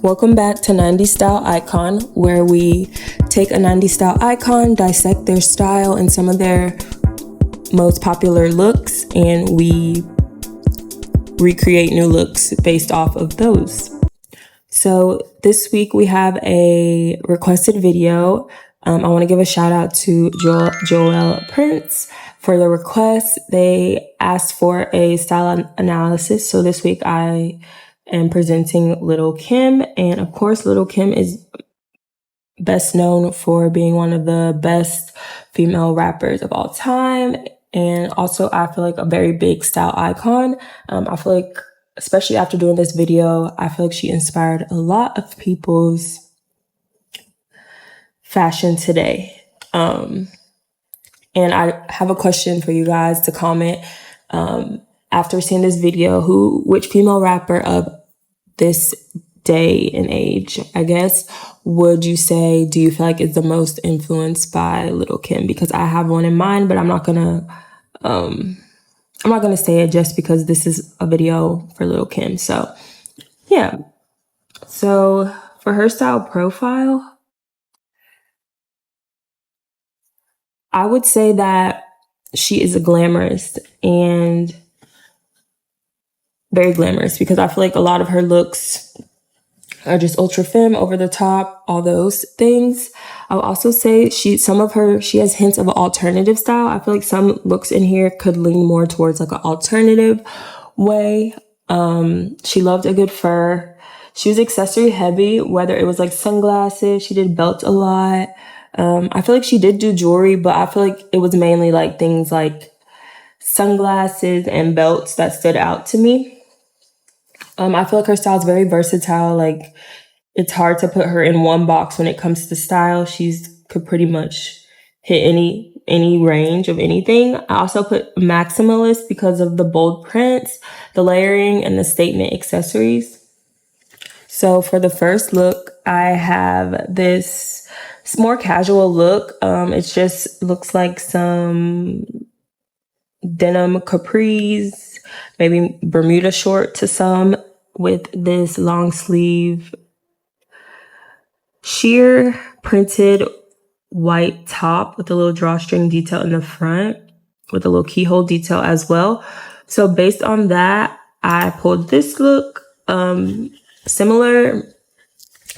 Welcome back to 90's Style Icon, where we take a 90's style icon, dissect their style and some of their most popular looks, and we recreate new looks based off of those. So this week we have a requested video. I want to give a shout out to Joel Prince for the request. They asked for a style analysis. So this week I am presenting Lil Kim. And of course, Lil Kim is best known for being one of the best female rappers of all time. And also, I feel like a very big style icon. I feel like, especially after doing this video, I feel like she inspired a lot of people's fashion today. And I have a question for you guys to comment. After seeing this video, which female rapper of this day and age, I guess, would you say, do you feel like is the most influenced by Lil Kim? Because I have one in mind, but I'm not gonna say it just because this is a video for Lil Kim. So yeah. So for her style profile, I would say that she is a glamorous and very glamorous, because I feel like a lot of her looks are just ultra femme, over the top, all those things. I'll also say she has hints of an alternative style. I feel like some looks in here could lean more towards like an alternative way. She loved a good fur. She was accessory heavy, whether it was like sunglasses, she did belts a lot. I feel like she did do jewelry, but I feel like it was mainly like things like sunglasses and belts that stood out to me. I feel like her style is very versatile. Like, it's hard to put her in one box when it comes to style. Could pretty much hit any range of anything. I also put maximalist because of the bold prints, the layering, and the statement accessories. So for the first look, I have this more casual look. It just looks like some denim capris, maybe Bermuda short to some, with this long sleeve sheer printed white top with a little drawstring detail in the front with a little keyhole detail as well. So based on that, I pulled this look, similar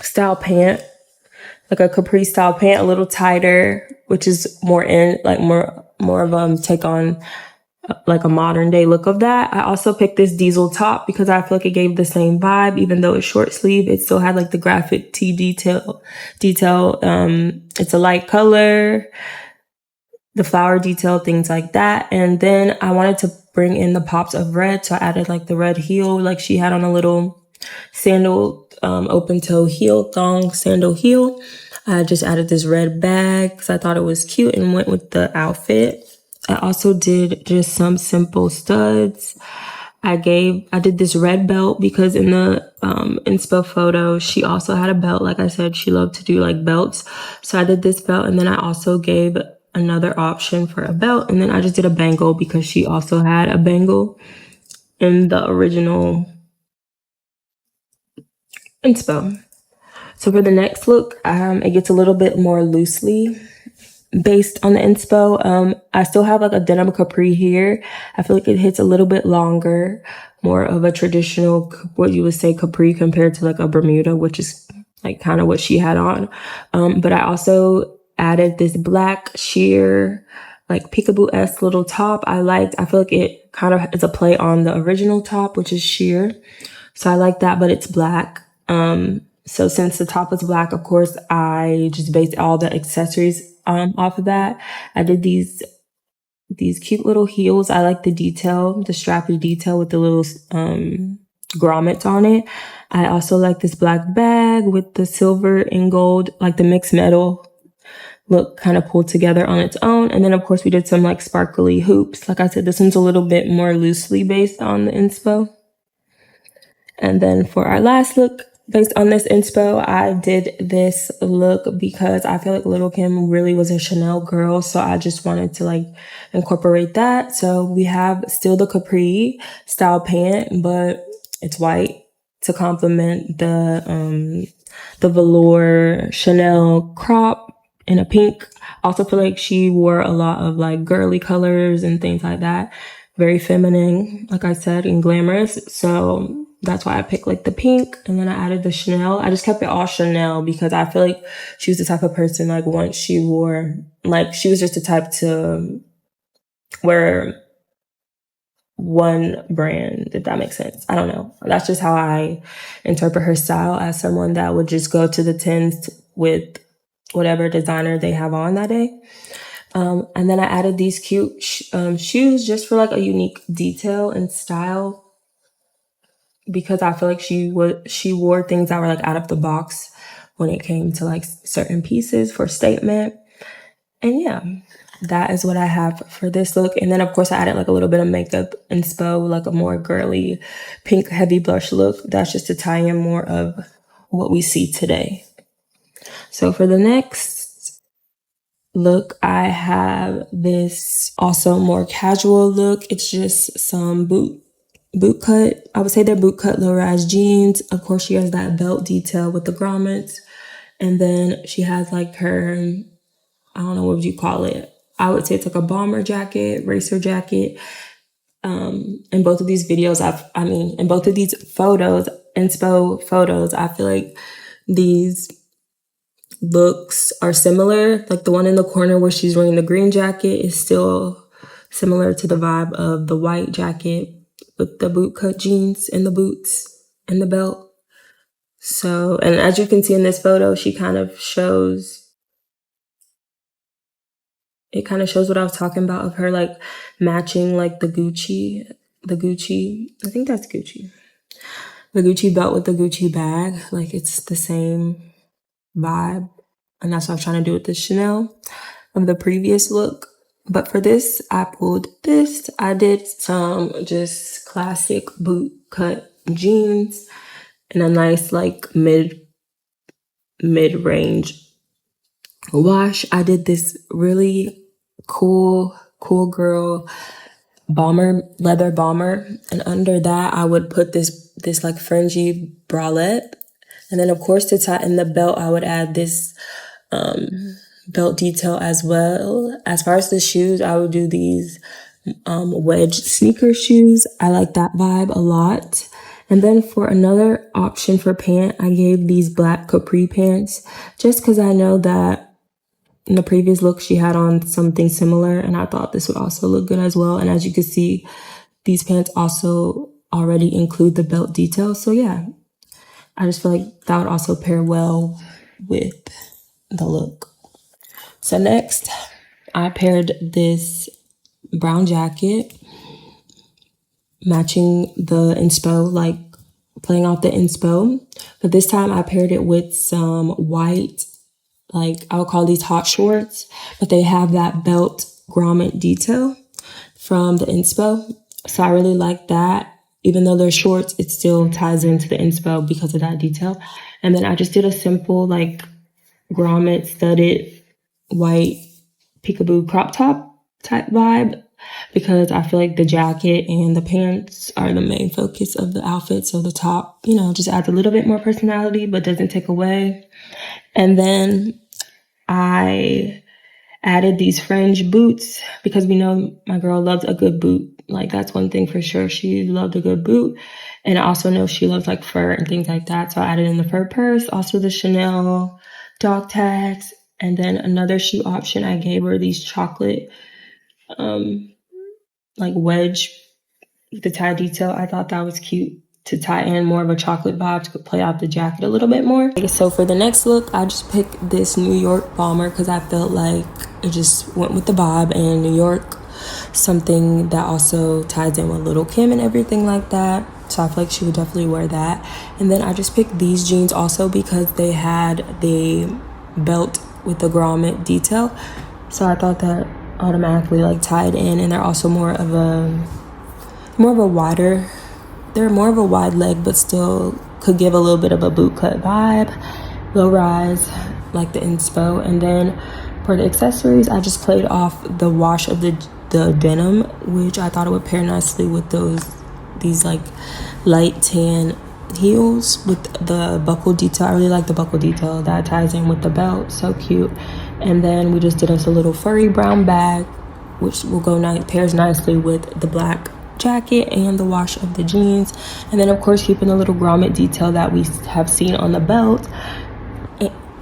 style pant, like a capri style pant, a little tighter, which is more of take on like a modern day look of that. I also picked this diesel top because I feel like it gave the same vibe. Even though it's short sleeve, it still had like the graphic tee detail. It's a light color, the flower detail, things like that. And then I wanted to bring in the pops of red, so I added like the red heel, like she had on a little sandal, open toe heel, thong sandal heel. I just added this red bag because I thought it was cute and went with the outfit. I also did just some simple studs. I did this red belt because in the inspo photo, she also had a belt. Like I said, she loved to do like belts. So I did this belt, and then I also gave another option for a belt. And then I just did a bangle because she also had a bangle in the original inspo. So for the next look, it gets a little bit more loosely based on the inspo. I still have like a denim capri here. I feel like it hits a little bit longer, more of a traditional, what you would say capri compared to like a Bermuda, which is like kind of what she had on. But I also added this black sheer, like peekaboo-esque little top. I feel like it kind of is a play on the original top, which is sheer. So I like that, but it's black. So since the top is black, of course, I just based all the accessories off of that. I did these cute little heels. I like the detail, the strappy detail with the little grommets on it. I also like this black bag with the silver and gold, like the mixed metal look kind of pulled together on its own. And then of course we did some like sparkly hoops. Like I said, this one's a little bit more loosely based on the inspo. And then for our last look, based on this inspo, I did this look because I feel like Lil Kim really was a Chanel girl. So I just wanted to like incorporate that. So we have still the capri style pant, but it's white. to complement the velour Chanel crop in a pink. Also feel like she wore a lot of like girly colors and things like that. Very feminine, like I said, and glamorous. So that's why I picked like the pink, and then I added the Chanel. I just kept it all Chanel because I feel like she was the type of person, like once she wore, like she was just the type to wear one brand, if that makes sense. I don't know. That's just how I interpret her style, as someone that would just go to the tins with whatever designer they have on that day. And then I added these cute shoes just for like a unique detail and style, because I feel like she wore things that were like out of the box when it came to like certain pieces for statement. And yeah, that is what I have for this look. And then of course I added like a little bit of makeup inspo, like a more girly pink heavy blush look. That's just to tie in more of what we see today. So for the next look, I have this also more casual look. It's just some boot cut. I would say they're boot cut low rise jeans. Of course, she has that belt detail with the grommets. And then she has like her, I don't know, what would you call it? I would say it's like a bomber jacket, racer jacket. In both of these videos, in both of these photos, inspo photos, I feel like these looks are similar. Like the one in the corner where she's wearing the green jacket is still similar to the vibe of the white jacket with the boot cut jeans and the boots and the belt. So, and as you can see in this photo, it kind of shows what I was talking about of her like matching like the Gucci, I think that's Gucci. The Gucci belt with the Gucci bag. Like it's the same vibe. And that's what I was trying to do with the Chanel of the previous look. But for this, I pulled this. I did some just classic boot cut jeans and a nice like mid-range wash. I did this really cool girl leather bomber, and under that I would put this like fringy bralette, and then of course to tighten the belt I would add this belt detail as well. As far as the shoes, I would do these wedge sneaker shoes. I like that vibe a lot. And then for another option for pant, I gave these black capri pants, just because I know that in the previous look she had on something similar, and I thought this would also look good as well. And as you can see, these pants also already include the belt detail. So yeah, I just feel like that would also pair well with the look. So next, I paired this brown jacket, matching the inspo, like playing off the inspo. But this time I paired it with some white, like I would call these hot shorts, but they have that belt grommet detail from the inspo. So I really like that. Even though they're shorts, it still ties into the inspo because of that detail. And then I just did a simple like grommet studded white peekaboo crop top type vibe, because I feel like the jacket and the pants are the main focus of the outfit. So the top, just adds a little bit more personality, but doesn't take away. And then I added these fringe boots because we know my girl loves a good boot. Like that's one thing for sure. She loved a good boot. And I also know she loves like fur and things like that. So I added in the fur purse, also the Chanel dog tags. And then another shoe option I gave her these chocolate, like wedge, the tie detail. I thought that was cute to tie in more of a chocolate vibe to play out the jacket a little bit more. So for the next look, I just picked this New York bomber because I felt like it just went with the vibe, and New York, something that also ties in with Lil Kim and everything like that. So I feel like she would definitely wear that. And then I just picked these jeans also because they had the belt with the grommet detail. So I thought that automatically like tied in, and they're also more of a wide leg, but still could give a little bit of a boot cut vibe, low rise, like the inspo. And then for the accessories, I just played off the wash of the denim, which I thought it would pair nicely with these like light tan heels with the buckle detail. I really like the buckle detail that ties in with the belt, so cute. And then we just did us a little furry brown bag, which will go pairs nicely with the black jacket and the wash of the jeans. And then of course, keeping the little grommet detail that we have seen on the belt,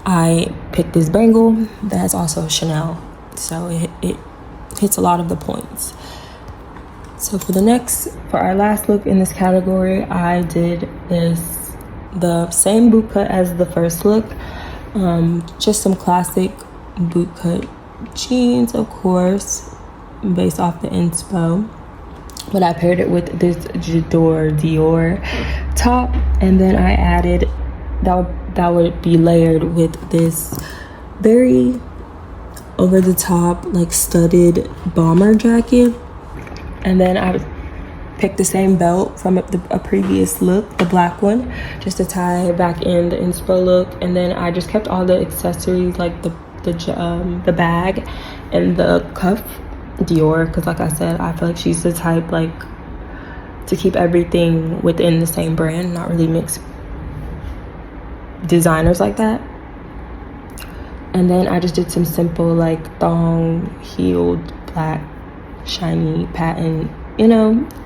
I picked this bangle that's also Chanel, so it hits a lot of the points. So for our last look in this category, I did the same boot cut as the first look, just some classic boot cut jeans, of course, based off the inspo, but I paired it with this Dior top, and then I added that would be layered with this very over the top like studded bomber jacket. And then I picked the same belt from a previous look, the black one, just to tie back in the inspo look. And then I just kept all the accessories like the bag and the cuff Dior, because like I said, I feel like she's the type like to keep everything within the same brand, not really mix designers like that. And then I just did some simple like thong heeled black shiny patent,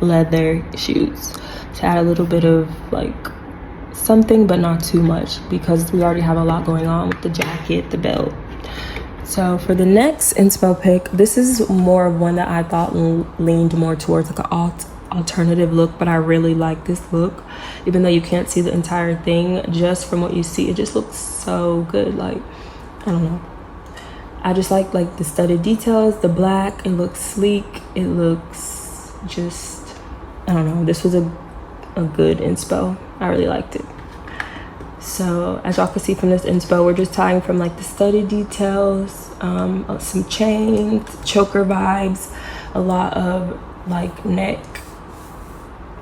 leather shoes to add a little bit of like something, but not too much, because we already have a lot going on with the jacket, the belt. So for the next inspo pick, this is more of one that I thought leaned more towards like an alternative look, but I really like this look, even though you can't see the entire thing. Just from what you see, it just looks so good. Like, I don't know, I just like the studded details, the black. It looks sleek, it looks just, I don't know, this was a good inspo. I really liked it. So as y'all can see from this inspo, we're just tying from like the studded details, some chains, choker vibes, a lot of like neck,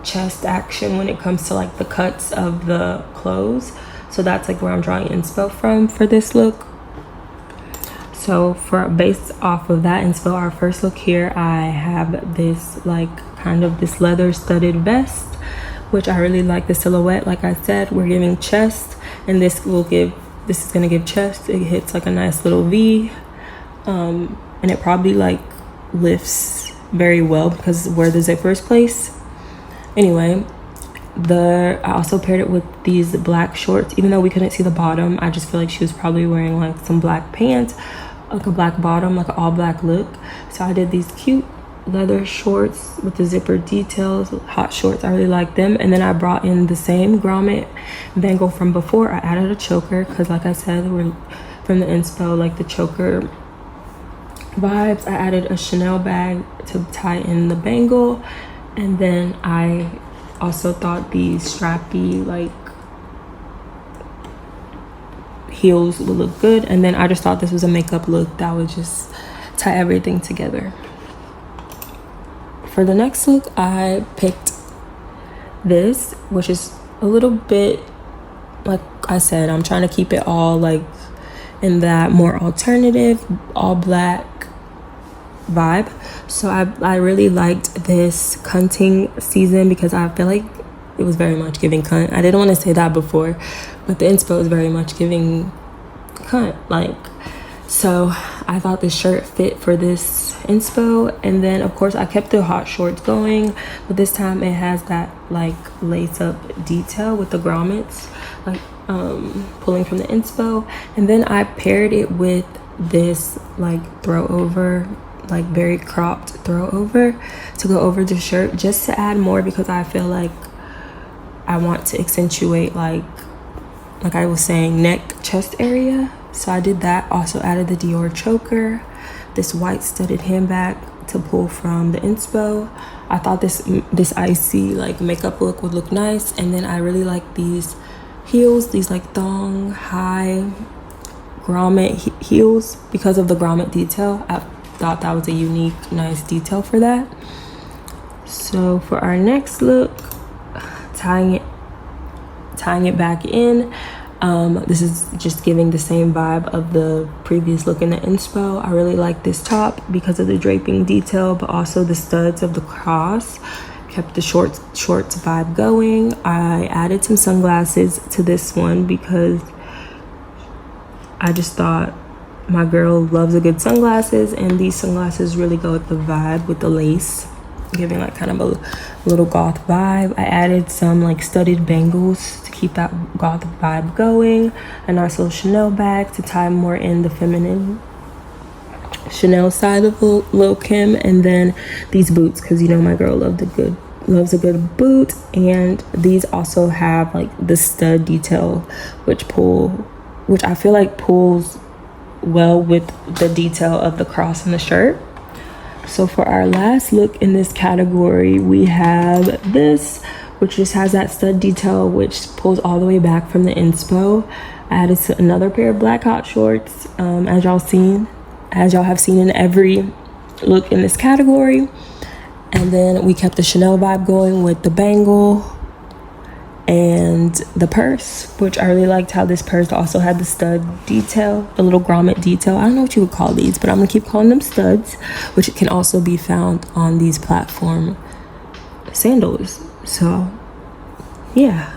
chest action when it comes to like the cuts of the clothes. So that's like where I'm drawing inspo from for this look. So based off of that inspo, our first look here, I have this like kind of this leather studded vest, which I really like the silhouette. Like I said, we're giving chest, and this is gonna give chest. It hits like a nice little V, and it probably like lifts very well because where the zipper is placed. Anyway, I also paired it with these black shorts. Even though we couldn't see the bottom, I just feel like she was probably wearing like some black pants, like a black bottom, like an all black look. So I did these cute leather shorts with the zipper details, hot shorts. I really like them. And then I brought in the same grommet bangle from before. I added a choker because like I said, we're from the inspo, like the choker vibes. I added a Chanel bag to tie in the bangle, and then I also thought these strappy like heels would look good. And then I just thought this was a makeup look that would just tie everything together. For the next look, I picked this, which is a little bit, like I said, I'm trying to keep it all like in that more alternative, all black vibe. So I really liked this cunting season because I feel like it was very much giving cunt. I didn't want to say that before, but the inspo is very much giving cunt. Like, so I thought this shirt fit for this inspo. And then of course I kept the hot shorts going, but this time it has that like lace up detail with the grommets, like pulling from the inspo. And then I paired it with this like throw over, like very cropped throw over to go over the shirt, just to add more, because I feel like I want to accentuate like I was saying, neck, chest area. So I did that. Also added the Dior choker, this white studded handbag to pull from the inspo. I thought this icy like makeup look would look nice. And then I really like these heels, these like thong high grommet heels, because of the grommet detail. I thought that was a unique, nice detail for that. So for our next look, tying it back in, this is just giving the same vibe of the previous look in the inspo. I really like this top because of the draping detail, but also the studs of the cross kept the shorts vibe going. I added some sunglasses to this one because I just thought my girl loves a good sunglasses, and these sunglasses really go with the vibe with the lace, giving like kind of a little goth vibe. I added some like studded bangles to keep that goth vibe going, a nice little Chanel bag to tie more in the feminine Chanel side of Lil Kim, and then these boots because you know my girl loves a good boot. And these also have like the stud detail, which I feel like pulls well with the detail of the cross in the shirt. So for our last look in this category, we have this, which just has that stud detail which pulls all the way back from the inspo. I added another pair of black hot shorts, as y'all have seen in every look in this category. And then we kept the Chanel vibe going with the bangle and the purse, which I really liked how this purse also had the stud detail, the little grommet detail. I don't know what you would call these, but I'm gonna keep calling them studs, which can also be found on these platform sandals. So yeah.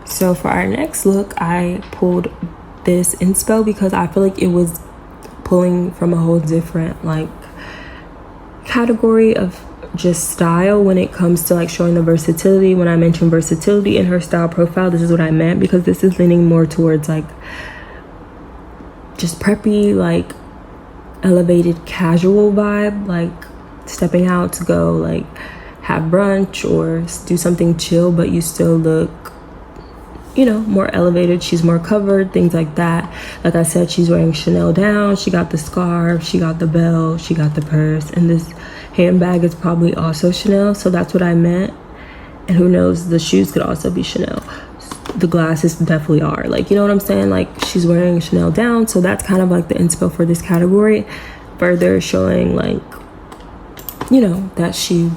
So for our next look, I pulled this inspo because I feel like it was pulling from a whole different like category of just style when it comes to like showing the versatility. When I mentioned versatility in her style profile, this is what I meant, because this is leaning more towards like just preppy, like elevated casual vibe, like stepping out to go like have brunch or do something chill, but you still look, you know, more elevated. She's more covered, things like that. Like I said, she's wearing Chanel down, she got the scarf, she got the belt, she got the purse, and this handbag is probably also Chanel, so that's what I meant. And who knows, the shoes could also be Chanel. The glasses definitely are, like, you know what I'm saying? Like, she's wearing Chanel down, so that's kind of like the inspo for this category, further showing like, you know, that she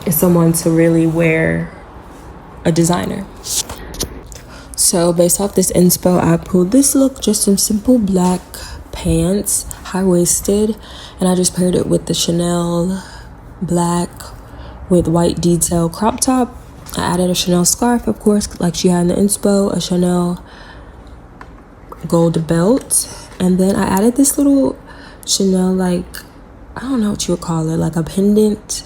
is someone to really wear a designer. So based off this inspo, I pulled this look, just some simple black pants, high-waisted, and I just paired it with the Chanel black with white detail crop top. I added a Chanel scarf, of course, like she had in the inspo, a Chanel gold belt, and then I added this little Chanel, like, I don't know what you would call it, like a pendant.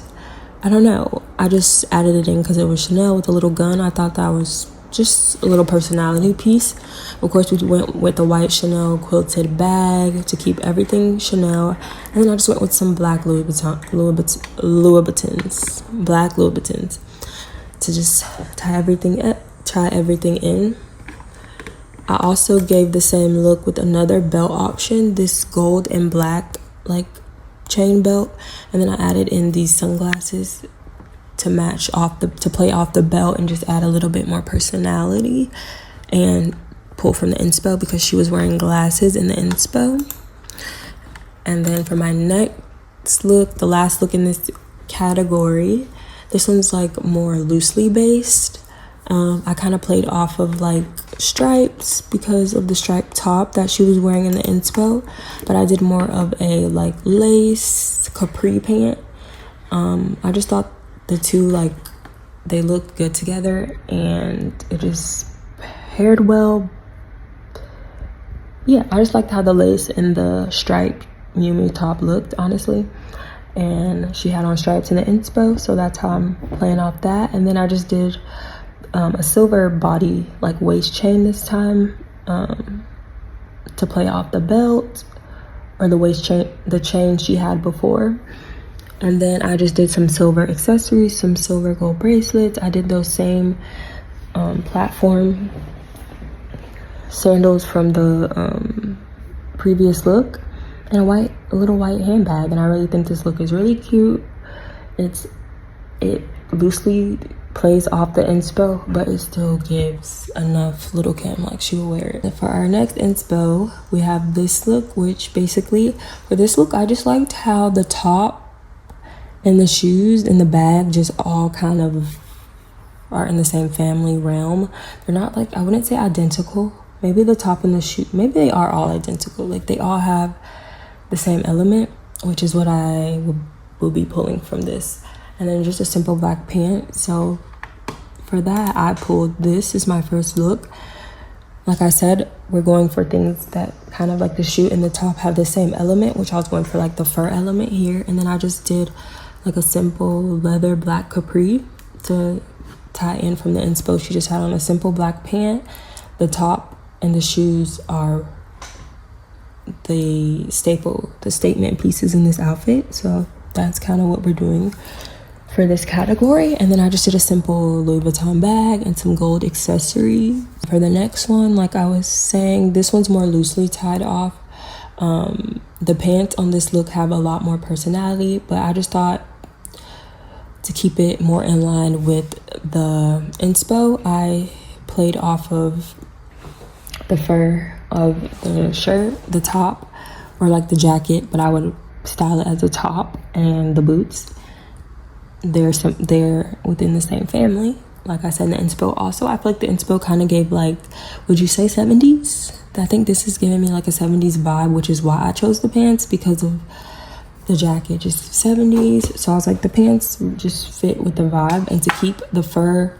I don't know. I just added it in because it was Chanel with a little gun. I thought that was just a little personality piece. Of course, we went with the white Chanel quilted bag to keep everything Chanel, and then I just went with some black Louis Vuittons, black Louis Vuittons, to just tie everything in. I also gave the same look with another belt option, this gold and black like chain belt, and then I added in these sunglasses to play off the belt and just add a little bit more personality and pull from the inspo because she was wearing glasses in the inspo. And then for my next look, the last look in this category, this one's like more loosely based. I kind of played off of like stripes because of the striped top that she was wearing in the inspo, but I did more of a like lace capri pant. I just thought the two, like, they looked good together and it just paired well. Yeah, I just liked how the lace and the striped Yumi top looked, honestly. And she had on stripes in the inspo, so that's how I'm playing off that. And then I just did a silver body, like, waist chain this time, to play off the belt or the waist chain, the chain she had before. And then I just did some silver accessories, some silver gold bracelets. I did those same platform sandals from the previous look, and a little white handbag. And I really think this look is really cute. It loosely plays off the inspo, but it still gives enough Lil Kim, like she will wear it. And for our next inspo, we have this look, which basically for this look, I just liked how the top and the shoes and the bag just all kind of are in the same family realm. They're not, like, I wouldn't say identical. Maybe the top and the shoe, maybe they are all identical. Like, they all have the same element, which is what I will be pulling from this. and then just a simple black pant. So for that, I pulled this is my first look. Like I said, we're going for things that kind of like the shoe and the top have the same element, which I was going for like the fur element here. And then I just did like a simple leather black capri to tie in from the inspo. She just had on a simple black pant. The top and the shoes are the statement pieces in this outfit. So that's kind of what we're doing for this category. And then I just did a simple Louis Vuitton bag and some gold accessories. For the next one, like I was saying, this one's more loosely tied off. The pants on this look have a lot more personality, but I just thought to keep it more in line with the inspo, I played off of the fur of the shirt, the top, or like the jacket, but I would style it as a top, and the boots. They're within the same family. Like I said, the inspo also, I feel like the inspo kind of gave like, would you say 70s? I think this is giving me like a 70s vibe, which is why I chose the pants, because of the jacket, just 70s. So I was like, the pants just fit with the vibe. And to keep the fur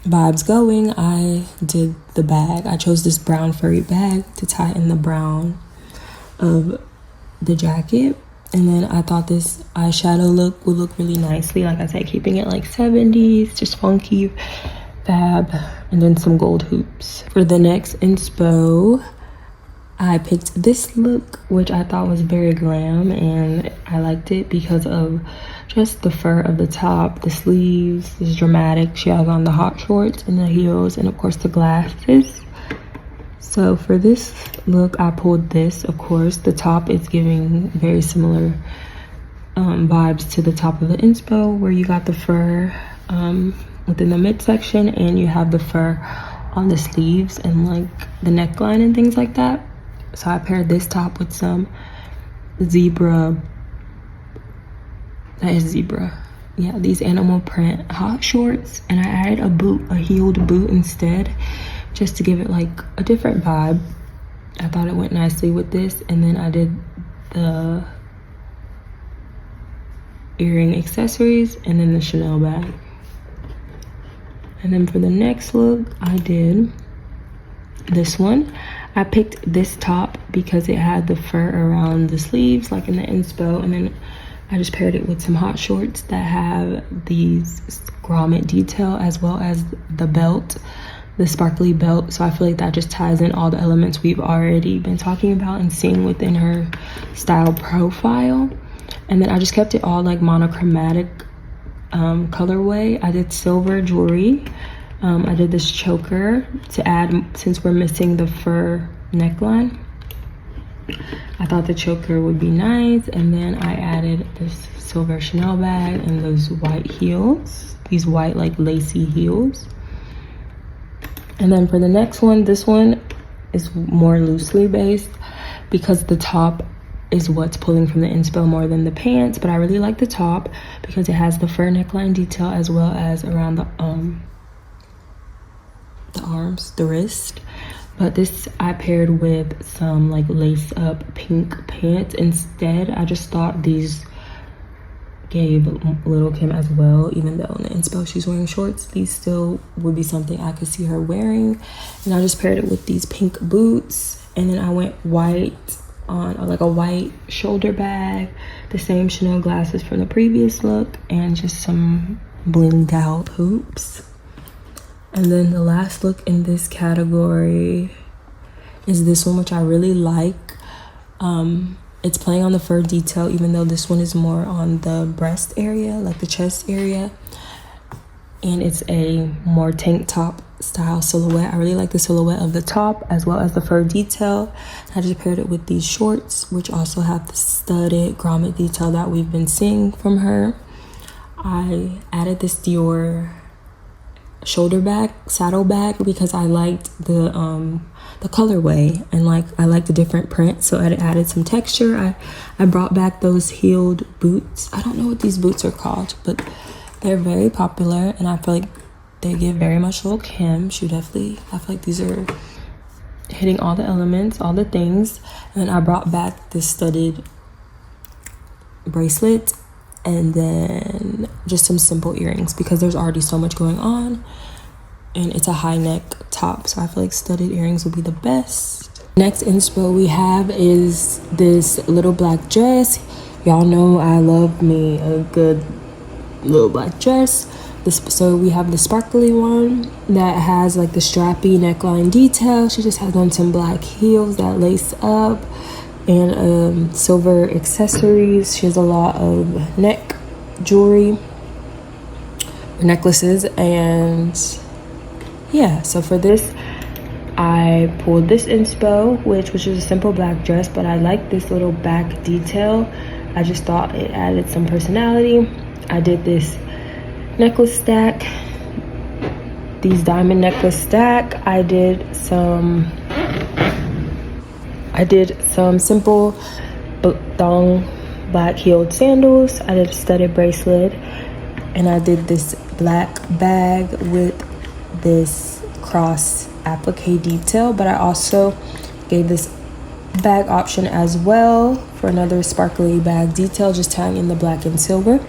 vibes going, I did the bag. I chose this brown furry bag to tie in the brown of the jacket. And then I thought this eyeshadow look would look really nicely. Like I said, keeping it like 70s, just funky, fab, and then some gold hoops. For the next inspo, I picked this look, which I thought was very glam, and I liked it because of just the fur of the top, the sleeves is dramatic. She has on the hot shorts and the heels, and of course the glasses. So for this look, I pulled this. Of course, the top is giving very similar vibes to the top of the inspo, where you got the fur within the midsection, and you have the fur on the sleeves and like the neckline and things like that. So I paired this top with some zebra, yeah, these animal print hot shorts, and I added a heeled boot instead, just to give it like a different vibe. I thought it went nicely with this. And then I did the earring accessories and then the Chanel bag. And then for the next look, I did this one. I picked this top because it had the fur around the sleeves, like in the inspo, and then I just paired it with some hot shorts that have these grommet detail, as well as the belt, the sparkly belt. So I feel like that just ties in all the elements we've already been talking about and seeing within her style profile. And then I just kept it all like monochromatic colorway. I did silver jewelry. I did this choker to add, since we're missing the fur neckline. I thought the choker would be nice. And then I added this silver Chanel bag and those white heels, these white like lacy heels. And then for the next one, this one is more loosely based because the top is what's pulling from the inspo more than the pants. But I really like the top because it has the fur neckline detail, as well as around the arms, the wrist. But this I paired with some like lace up pink pants instead. I just thought these gave Lil Kim as well, even though in the inspo she's wearing shorts, these still would be something I could see her wearing. And I just paired it with these pink boots, and then I went white on like a white shoulder bag, the same Chanel glasses from the previous look, and just some blinged out hoops. And then the last look in this category is this one, which I really like. It's playing on the fur detail, even though this one is more on the breast area, like the chest area. And it's a more tank top style silhouette. I really like the silhouette of the top as well as the fur detail. I just paired it with these shorts, which also have the studded grommet detail that we've been seeing from her. I added this Dior shoulder bag, saddle bag, because I liked the colorway, and like I like the different print, so I added some texture. I brought back those heeled boots. I don't know what these boots are called, but they're very popular, and I feel like they give very much Lil Kim. I feel like these are hitting all the elements, all the things. And then I brought back this studded bracelet, and then just some simple earrings because there's already so much going on and it's a high neck top, so I feel like studded earrings would be the best. Next inspo we have is this little black dress. Y'all know I love me a good little black dress. So we have the sparkly one that has like the strappy neckline detail. She just has on some black heels that lace up and silver accessories. She has a lot of neck jewelry, necklaces, and yeah. So for this, I pulled this inspo, which was just a simple black dress, but I like this little back detail. I just thought it added some personality. I did this necklace stack, these diamond necklace stack. I did some simple thong black heeled sandals. I did a studded bracelet, and I did this black bag with this cross applique detail, but I also gave this bag option as well for another sparkly bag detail, just tying in the black and silver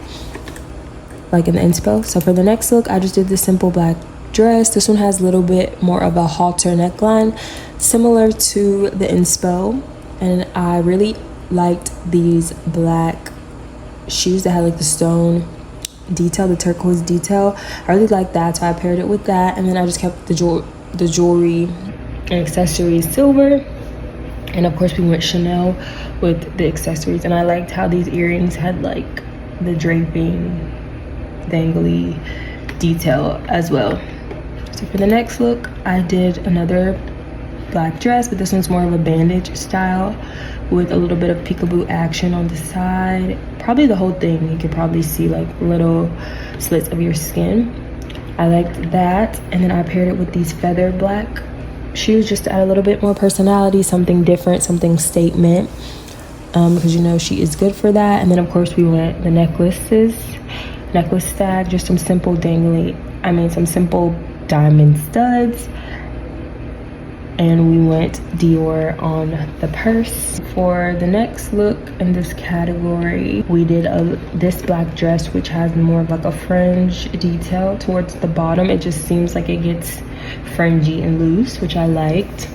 like in the inspo. So for the next look, I just did this simple black dress. This one has a little bit more of a halter neckline similar to the inspo, and I really liked these black shoes that had like the stone detail, the turquoise detail. I really liked that, so I paired it with that, and then I just kept the jewelry and accessories silver, and of course we went Chanel with the accessories. And I liked how these earrings had like the draping dangly detail as well. So for the next look, I did another black dress, but this one's more of a bandage style with a little bit of peekaboo action on the side. Probably the whole thing, you could probably see like little slits of your skin. I liked that, and then I paired it with these feather black shoes just to add a little bit more personality, something different, something statement, because you know she is good for that. And then of course we went the necklace stack, just some simple some simple diamond studs, and we went Dior on the purse. For the next look in this category, we did this black dress, which has more of like a fringe detail towards the bottom. It just seems like it gets fringy and loose, which I liked.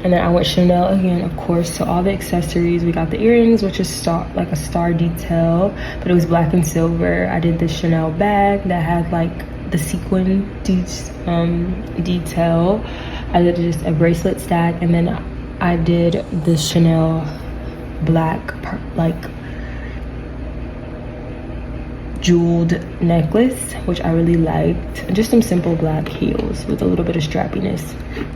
And then I went Chanel again, of course. So all the accessories, we got the earrings, which is like a star detail, but it was black and silver. I did the Chanel bag that had like the sequin detail. I did just a bracelet stack, and then I did the Chanel black like jeweled necklace, which I really liked. Just some simple black heels with a little bit of strappiness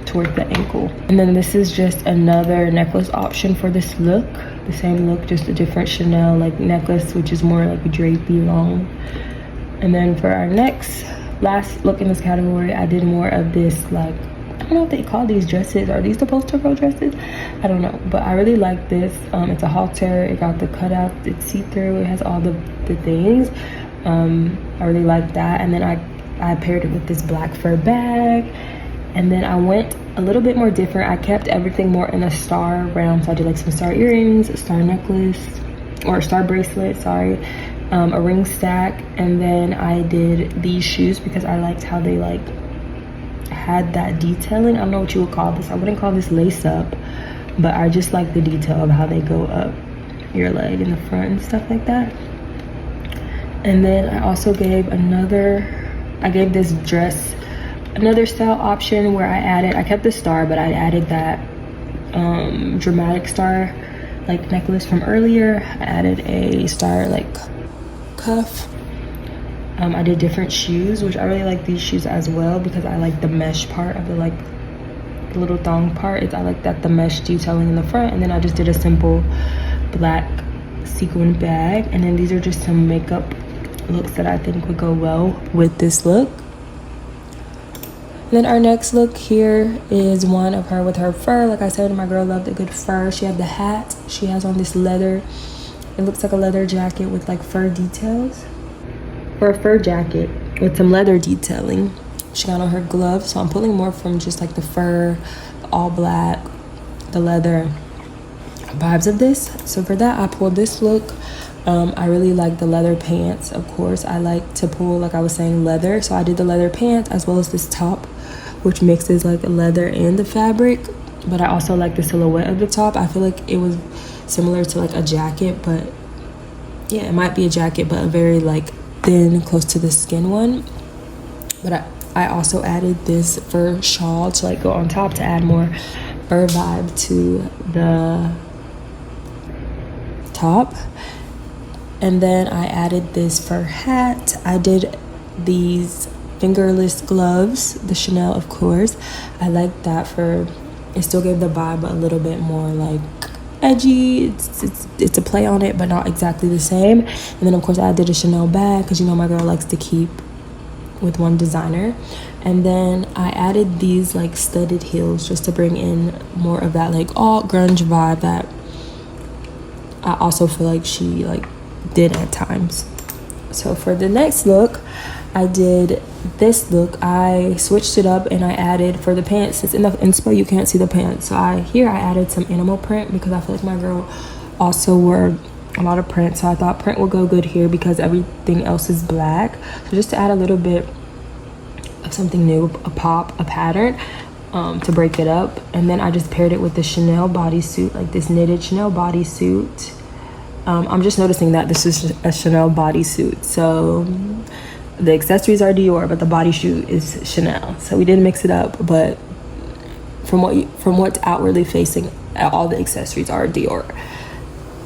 towards the ankle. And then this is just another necklace option for this look, the same look, just a different Chanel like necklace, which is more like a drapey long. And then for our last look in this category, I did more of this like, I don't know what they call these dresses. Are these supposed to go dresses? I don't know, but I really like this. It's a halter, it got the cutout, it's see-through, it has all the things. I really like that. And then I paired it with this black fur bag, and then I went a little bit more different. I kept everything more in a star realm, so I did like some star earrings, a star necklace, or a star bracelet, sorry, a ring stack, and then I did these shoes because I liked how they like had that detailing. I don't know what you would call this. I wouldn't call this lace up, but I just like the detail of how they go up your leg in the front and stuff like that. And then I also gave this dress another style option where I kept the star, but I added that dramatic star like necklace from earlier. I added a star like cuff. I did different shoes, which I really like these shoes as well because I like the mesh part of the like the little thong part. I like that the mesh detailing in the front. And then I just did a simple black sequin bag, and then these are just some makeup looks that I think would go well with this look. And then our next look here is one of her with her fur. Like I said, my girl loved a good fur. She had the hat. She has on this leather. It looks like a leather jacket with like fur details, or a fur jacket with some leather detailing. She got on her gloves, so I'm pulling more from just like the fur, all black, the leather vibes of this. So for that, I pulled this look. I really like the leather pants. Of course, I like to pull, like I was saying, leather. So I did the leather pants as well as this top, which mixes like leather and the fabric. But I also like the silhouette of the top. I feel like it was similar to like a jacket, but yeah, it might be a jacket, but a very like thin, close to the skin one. But I also added this fur shawl to like go on top to add more fur vibe to the top. And then I added this fur hat. I did these fingerless gloves, the Chanel, of course. I like that for, it still gave the vibe a little bit more like edgy. It's a play on it, but not exactly the same. And then of course I did a Chanel bag because you know my girl likes to keep with one designer. And then I added these like studded heels just to bring in more of that like alt grunge vibe that I also feel like she like did at times. So for the next look, I did this look. I switched it up and I added, for the pants, since in the inspo you can't see the pants, so I added some animal print because I feel like my girl also wore a lot of print, so I thought print would go good here because everything else is black. So just to add a little bit of something new, a pop, a pattern, to break it up. And then I just paired it with the Chanel bodysuit, like this knitted Chanel bodysuit. I'm just noticing that this is a Chanel bodysuit, so the accessories are Dior, but the bodysuit is Chanel. So we did mix it up, but from what's outwardly facing, all the accessories are Dior.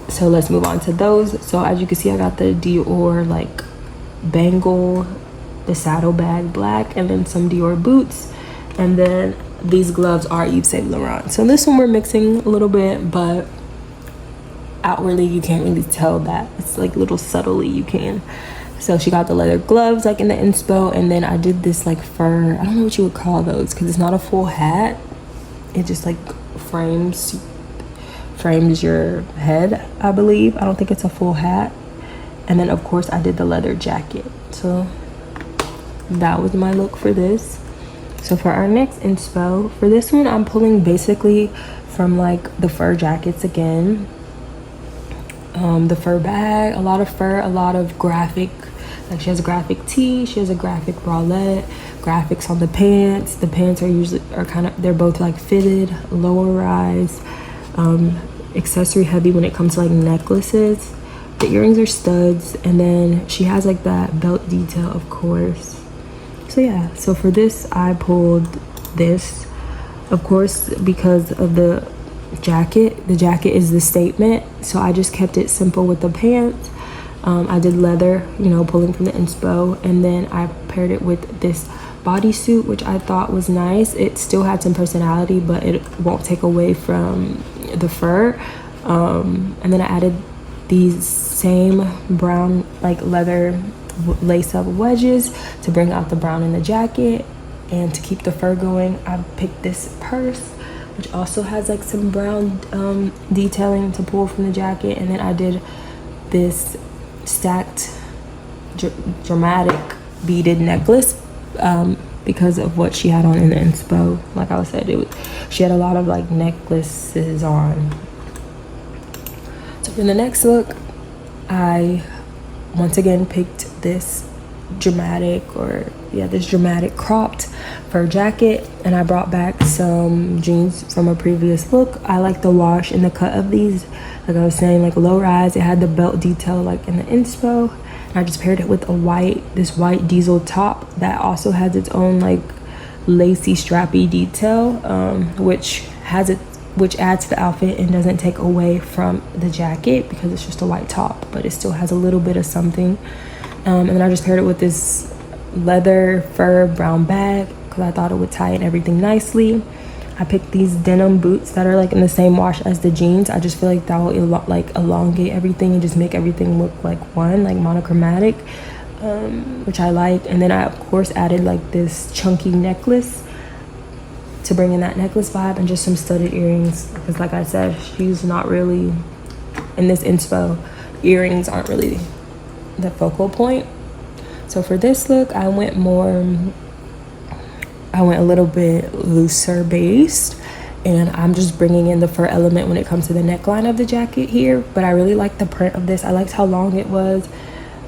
So let's move on to those. So as you can see, I got the Dior like bangle, the saddlebag black, and then some Dior boots, and then these gloves are Yves Saint Laurent. So this one we're mixing a little bit, but outwardly you can't really tell that. It's like little subtly you can. So she got the leather gloves like in the inspo, and then I did this like fur, I don't know what you would call those because it's not a full hat. It just like frames your head, I believe. I don't think it's a full hat. And then of course I did the leather jacket. So that was my look for this. So for our next inspo, for this one I'm pulling basically from like the fur jackets again. The fur bag, a lot of fur, a lot of graphic, like she has a graphic tee, she has a graphic bralette, graphics on the pants. The pants are kind of, they're both like fitted, lower rise, accessory heavy when it comes to like necklaces. The earrings are studs, and then she has like that belt detail, of course. So yeah, so for this I pulled this, of course, because of the jacket. The jacket is the statement, so I just kept it simple with the pants. I did leather, you know, pulling from the inspo, and then I paired it with this bodysuit, which I thought was nice. It still had some personality, but it won't take away from the fur. And then I added these same brown like leather lace up wedges to bring out the brown in the jacket, and to keep the fur going I picked this purse, which also has like some brown detailing to pull from the jacket. And then I did this stacked dramatic beaded necklace because of what she had on in the inspo. Like I said, she had a lot of like necklaces on. So for the next look, I once again picked this dramatic cropped fur jacket, and I brought back some jeans from a previous look. I like the wash and the cut of these, like I was saying, like low rise. It had the belt detail like in the inspo, and I just paired it with this white diesel top that also has its own like lacy strappy detail, which adds to the outfit and doesn't take away from the jacket because it's just a white top, but it still has a little bit of something. And then I just paired it with this leather fur brown bag because I thought it would tie in everything nicely. I picked these denim boots that are like in the same wash as the jeans. I just feel like that will like elongate everything and just make everything look like one, like monochromatic, which I like. And then I of course added like this chunky necklace to bring in that necklace vibe, and just some studded earrings because like I said, she's not really in this inspo, earrings aren't really the focal point. So for this look I went a little bit looser based, and I'm just bringing in the fur element when it comes to the neckline of the jacket here. But I really like the print of this. I liked how long it was,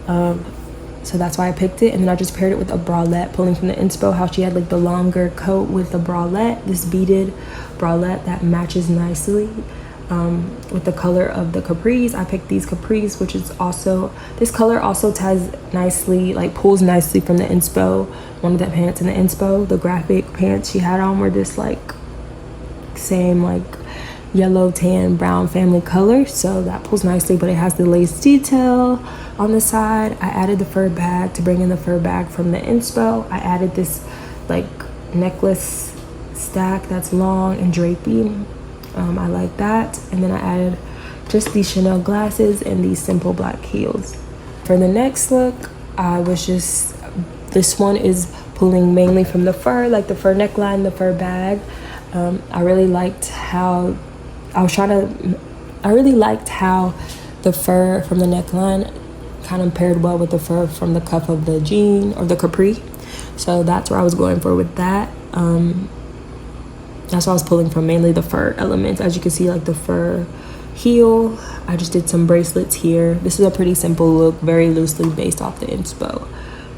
so that's why I picked it. And then I just paired it with a bralette, pulling from the inspo how she had like the longer coat with the bralette, this beaded bralette that matches nicely with the color of the capris. I picked these capris, which is also, this color also ties nicely, like pulls nicely from the inspo. One of the pants in the inspo, the graphic pants she had on were this like same like yellow, tan, brown family color, so that pulls nicely. But it has the lace detail on the side. I added the fur bag to bring in the fur bag from the inspo. I added this like necklace stack that's long and drapey. I like that. And then I added just these Chanel glasses and these simple black heels. For the next look, I was just, this one is pulling mainly from the fur, like the fur neckline, the fur bag. I really liked how I really liked how the fur from the neckline kind of paired well with the fur from the cuff of the jean or the capri. So that's where I was going for with that. That's why I was pulling from, mainly the fur elements. As you can see, like the fur heel. I just did some bracelets here. This is a pretty simple look, very loosely based off the inspo.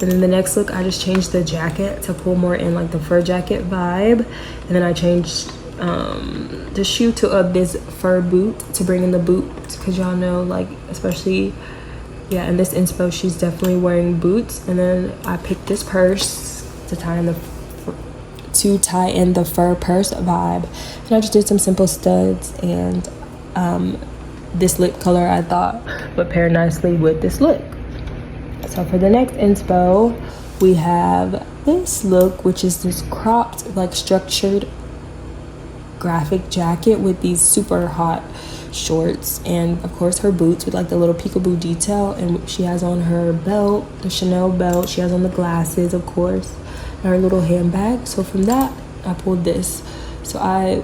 And then the next look, I just changed the jacket to pull more in like the fur jacket vibe. And then I changed the shoe to this fur boot to bring in the boot, because y'all know, like, especially, yeah, in this inspo, she's definitely wearing boots. And then I picked this purse to tie in the fur purse vibe. And I just did some simple studs, and this lip color I thought would pair nicely with this look. So for the next inspo, we have this look, which is this cropped, like structured graphic jacket with these super hot shorts, and of course her boots with like the little peekaboo detail. And she has on her belt, the Chanel belt. She has on the glasses, of course, and her little handbag. So from that, I pulled this. So I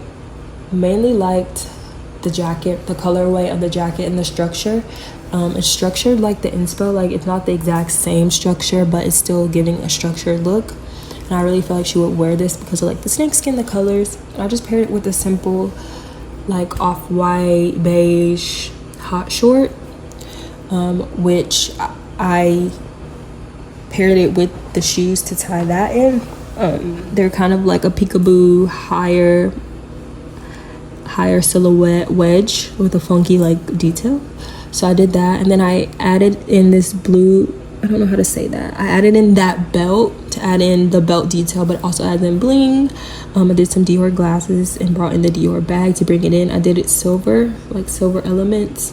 mainly liked the jacket, the colorway of the jacket, and the structure. It's structured like the inspo, like it's not the exact same structure, but it's still giving a structured look. And I really feel like she would wear this because of like the snakeskin, the colors. And I just paired it with a simple like off-white beige hot short, which I paired it with the shoes to tie that in. They're kind of like a peekaboo higher silhouette wedge with a funky like detail. So I did that, and then I added in this blue, I don't know how to say that, I added in that belt to add in the belt detail, but also added in bling. I did some Dior glasses and brought in the Dior bag to bring it in. I did it silver, like silver elements.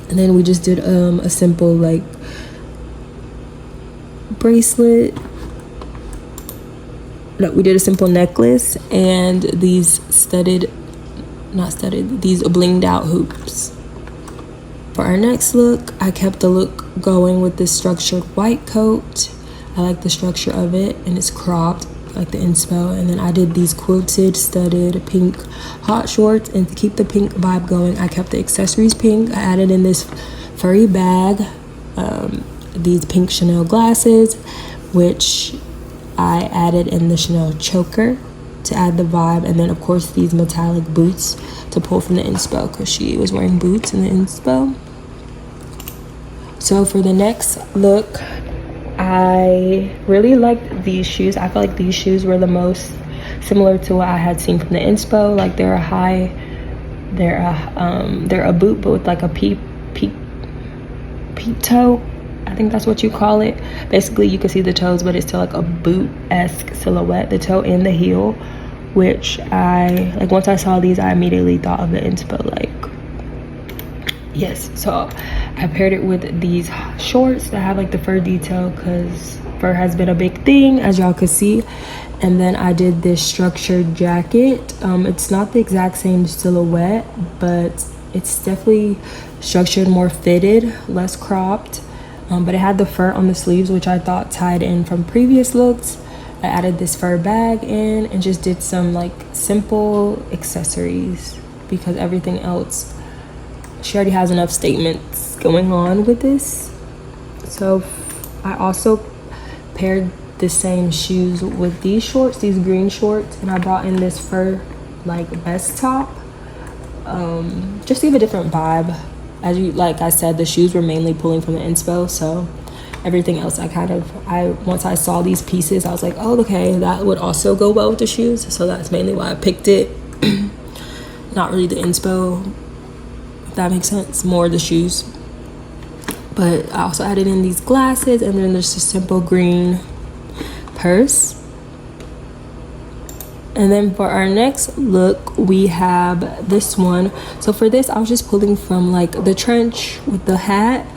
And then we just did a simple like bracelet. No, we did a simple necklace and these these blinged out hoops. For our next look, I kept the look going with this structured white coat. I like the structure of it, and it's cropped like the inspo. And then I did these quilted studded pink hot shorts, and to keep the pink vibe going, I kept the accessories pink. I added in this furry bag, these pink Chanel glasses, which I added in the Chanel choker to add the vibe. And then of course these metallic boots to pull from the inspo, because she was wearing boots in the inspo. So for the next look, I really liked these shoes. I felt like these shoes were the most similar to what I had seen from the inspo. Like they're a boot, but with like a peep toe. I think that's what you call it. Basically, you can see the toes, but it's still like a boot-esque silhouette, the toe and the heel, which I, like once I saw these, I immediately thought of the inspo, like, yes. So I paired it with these shorts that have like the fur detail, because fur has been a big thing, as y'all could see. And then I did this structured jacket. It's not the exact same silhouette, but it's definitely structured, more fitted, less cropped. But it had the fur on the sleeves, which I thought tied in from previous looks. I added this fur bag in and just did some like simple accessories, because everything else, she already has enough statements going on with this. So I also paired the same shoes with these shorts, these green shorts, and I brought in this fur like vest top, just to give a different vibe. As you, like I said, the shoes were mainly pulling from the inspo, so everything else once I saw these pieces, I was like, oh, okay, that would also go well with the shoes. So that's mainly why I picked it. Not really the inspo, if that makes sense, more the shoes. But I also added in these glasses, and then there's a simple green purse. And then for our next look, we have this one. So for this, I was just pulling from like the trench with the hat,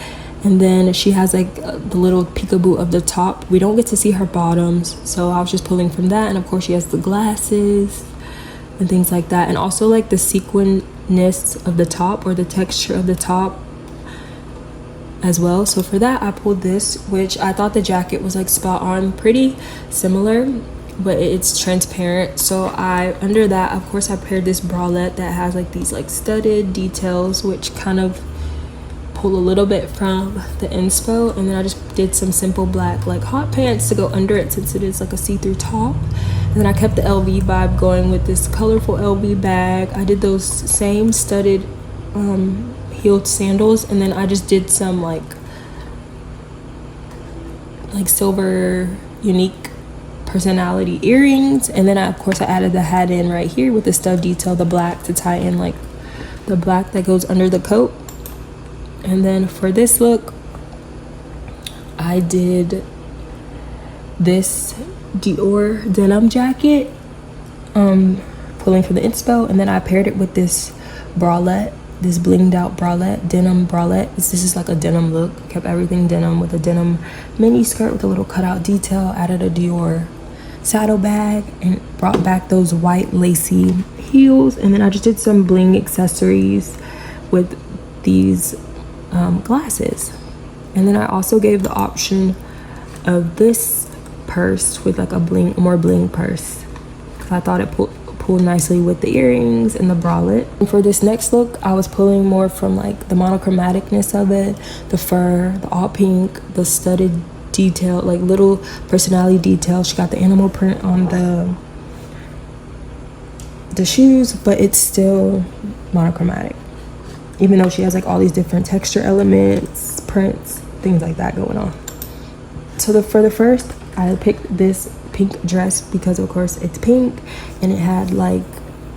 and then she has like the little peekaboo of the top. We don't get to see her bottoms, so I was just pulling from that. And of course she has the glasses and things like that, and also like the sequinness of the top, or the texture of the top as well. So for that, I pulled this, which I thought the jacket was like spot on, pretty similar, but it's transparent. So under that, of course, I paired this bralette that has like these like studded details, which kind of pull a little bit from the inspo. And then I just did some simple black like hot pants to go under it, since it is like a see-through top. And then I kept the LV vibe going with this colorful LV bag. I did those same studded heeled sandals, and then I just did some like silver unique personality earrings. And then of course I added the hat in right here with the stud detail, the black, to tie in like the black that goes under the coat. And then for this look, I did this Dior denim jacket, pulling from the inspo, and then I paired it with this bralette, this blinged out bralette, denim bralette. This is like a denim look. I kept everything denim with a denim mini skirt with a little cutout detail, added a Dior saddle bag, and brought back those white lacy heels. And then I just did some bling accessories with these glasses. And then I also gave the option of this purse with like a more bling purse, because I thought it pulled nicely with the earrings and the bralette. And for this next look, I was pulling more from like the monochromaticness of it, the fur, the all pink, the studded detail, like little personality details. She got the animal print on the shoes, but it's still monochromatic, even though she has like all these different texture elements, prints, things like that going on. So for the first, I picked this pink dress because of course it's pink, and it had like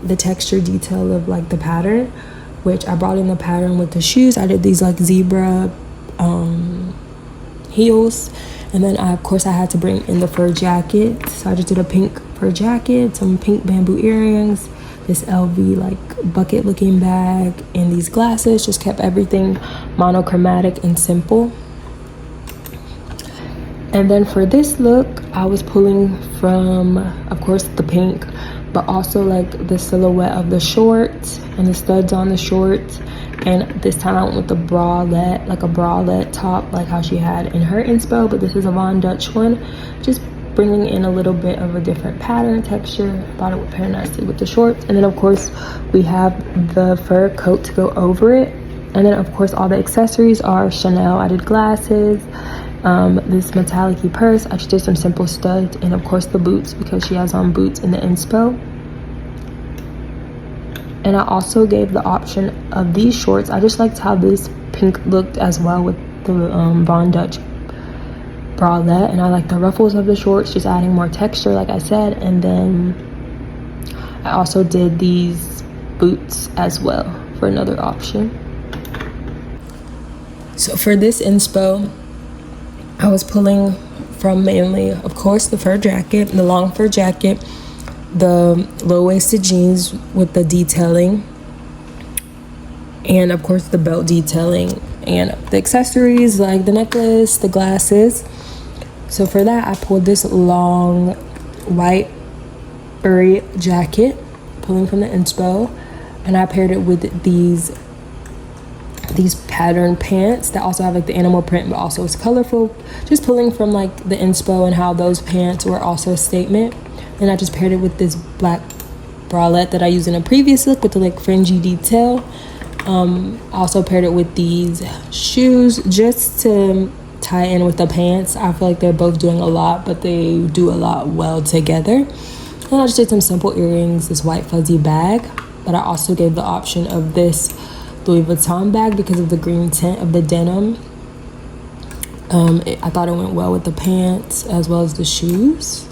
the texture detail of like the pattern, which I brought in the pattern with the shoes. I did these like zebra heels, and then of course I had to bring in the fur jacket. So I just did a pink fur jacket, some pink bamboo earrings, this LV like bucket looking bag, and these glasses. Just kept everything monochromatic and simple. And then for this look, I was pulling from, of course, the pink, but also like the silhouette of the shorts and the studs on the shorts. And this time I went with the bralette, like a bralette top, like how she had in her inspo, but this is a Von Dutch one. Just bringing in a little bit of a different pattern texture. Thought it would pair nicely with the shorts. And then of course we have the fur coat to go over it. And then of course all the accessories are Chanel. I did glasses, this metallic-y purse. I just did some simple studs, and of course the boots, because she has on boots in the inspo. And I also gave the option of these shorts. I just liked how this pink looked as well with the Von Dutch bralette, and I like the ruffles of the shorts, just adding more texture like I said. And then I also did these boots as well for another option. So for this inspo, I was pulling from mainly, of course, the fur jacket, the long fur jacket, the low-waisted jeans with the detailing, and of course the belt detailing, and the accessories like the necklace, the glasses. So for that, I pulled this long white furry jacket, pulling from the inspo, and I paired it with these pattern pants that also have like the animal print, but also it's colorful, just pulling from like the inspo and how those pants were also a statement. And I just paired it with this black bralette that I used in a previous look with the like fringy detail. I also paired it with these shoes just to tie in with the pants. I feel like they're both doing a lot, but they do a lot well together. And I just did some simple earrings, this white fuzzy bag, but I also gave the option of this Louis Vuitton bag because of the green tint of the denim. I thought it went well with the pants as well as the shoes.